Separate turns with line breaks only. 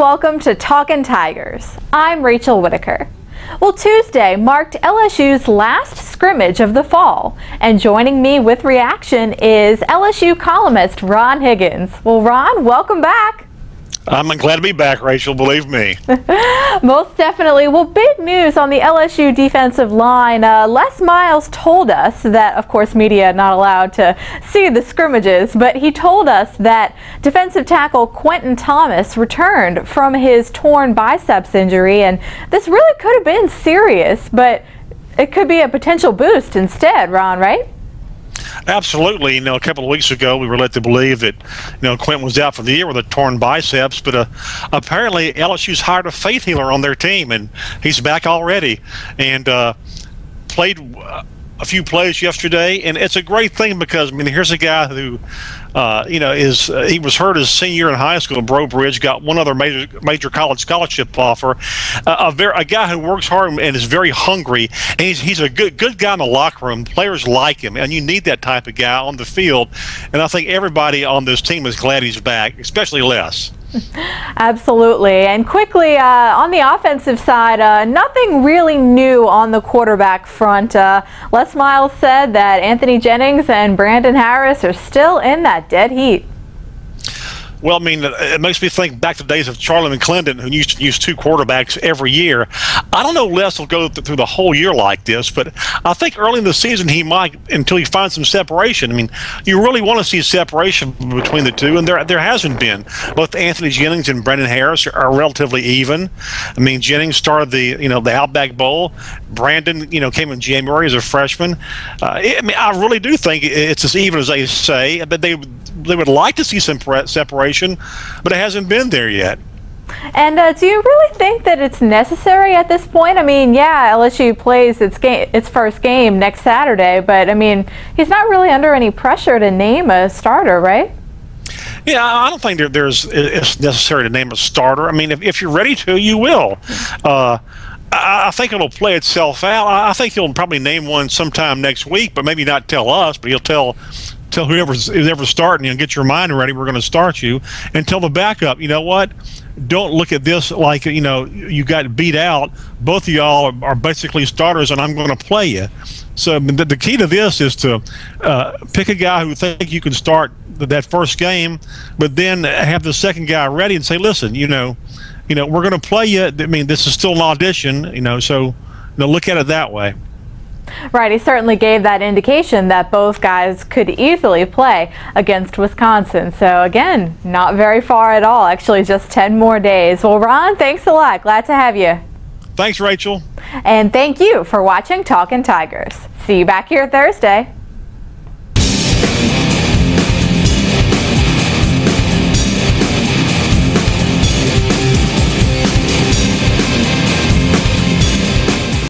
welcome to Talkin Tigers. I'm Rachel Whittaker. Well, Tuesday marked LSU's last scrimmage of the fall, and joining me with reaction is LSU columnist Ron Higgins. Well, Ron, welcome back.
I'm glad to be back, Rachel, believe me.
Most definitely. Well, big news on the LSU defensive line. Les Miles told us that, of course, media are not allowed to see the scrimmages, but he told us that defensive tackle Quentin Thomas returned from his torn biceps injury, and this really could have been serious, but it could be a potential boost instead, Ron, right?
Absolutely. A couple of weeks ago, we were led to believe that, Quentin was out for the year with a torn biceps, but apparently LSU's hired a faith healer on their team, and he's back already, and played a few plays yesterday, and it's a great thing because, here's a guy who, he was hurt his senior year in high school in Breaux Bridge, got one other major college scholarship offer, a guy who works hard and is very hungry, and he's a good guy in the locker room. Players like him, and you need that type of guy on the field, and I think everybody on this team is glad he's back, especially Les.
Absolutely. And quickly, on the offensive side, nothing really new on the quarterback front. Les Miles said that Anthony Jennings and Brandon Harris are still in that dead heat.
Well, it makes me think back to the days of Charlie McClendon, who used to use two quarterbacks every year. I don't know if Les will go through the whole year like this, but I think early in the season he might, until he finds some separation. You really want to see separation between the two, and there hasn't been. Both Anthony Jennings and Brandon Harris are relatively even. Jennings started the Outback Bowl. Brandon, came in January as a freshman. I really do think it's as even as they say, but they would like to see some separation, but it hasn't been there yet.
And do you really think that it's necessary at this point? Yeah, LSU plays its first game next Saturday, but he's not really under any pressure to name a starter, right?
Yeah, I don't think it's necessary to name a starter. If you're ready to, you will. I think it'll play itself out. I think he'll probably name one sometime next week, but maybe not tell us, but he'll tell whoever's starting, get your mind ready, we're going to start you, and tell the backup, you know what, don't look at this like, you got beat out. Both of y'all are basically starters, and I'm going to play you. So the key to this is to pick a guy who think you can start that first game, but then have the second guy ready and say, listen, we're going to play you. This is still an audition, so look at it that way.
Right, he certainly gave that indication that both guys could easily play against Wisconsin. So again, not very far at all, actually just 10 more days. Well, Ron, thanks a lot. Glad to have you.
Thanks, Rachel.
And thank you for watching Talkin Tigers. See you back here Thursday.